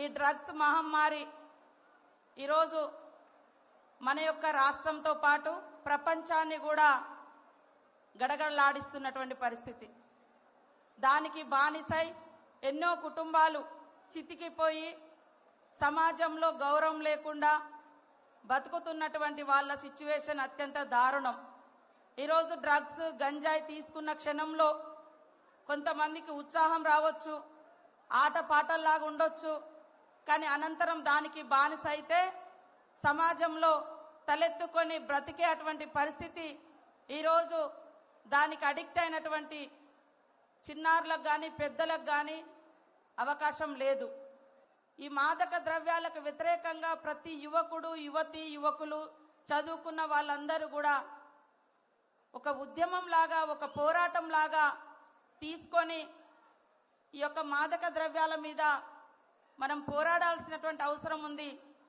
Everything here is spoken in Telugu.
ఈ డ్రగ్స్ మహమ్మారి ఈరోజు మన యొక్క రాష్ట్రంతో పాటు ప్రపంచాన్ని కూడా గడగడలాడిస్తున్నటువంటి పరిస్థితి. దానికి బానిసై ఎన్నో కుటుంబాలు చితికిపోయి సమాజంలో గౌరవం లేకుండా బతుకుతున్నటువంటి వాళ్ళ సిచ్యువేషన్ అత్యంత దారుణం. ఈరోజు డ్రగ్స్ గంజాయి తీసుకున్న క్షణంలో కొంతమందికి ఉత్సాహం రావచ్చు, ఆటపాటల్లాగా ఉండొచ్చు, కానీ అనంతరం దానికి బానిస అయితే సమాజంలో తలెత్తుకొని బ్రతికే అటువంటి పరిస్థితి ఈరోజు దానికి అడిక్ట్ అయినటువంటి చిన్నారులకు కానీ పెద్దలకు కానీ అవకాశం లేదు. ఈ మాదక ద్రవ్యాలకు వ్యతిరేకంగా ప్రతి యువకుడు యువతి యువకులు చదువుకున్న వాళ్ళందరూ కూడా ఒక ఉద్యమం లాగా ఒక పోరాటం లాగా తీసుకొని ఈ యొక్క మాదక ద్రవ్యాల మీద మనం పోరాడాల్సినటువంటి అవసరం ఉంది.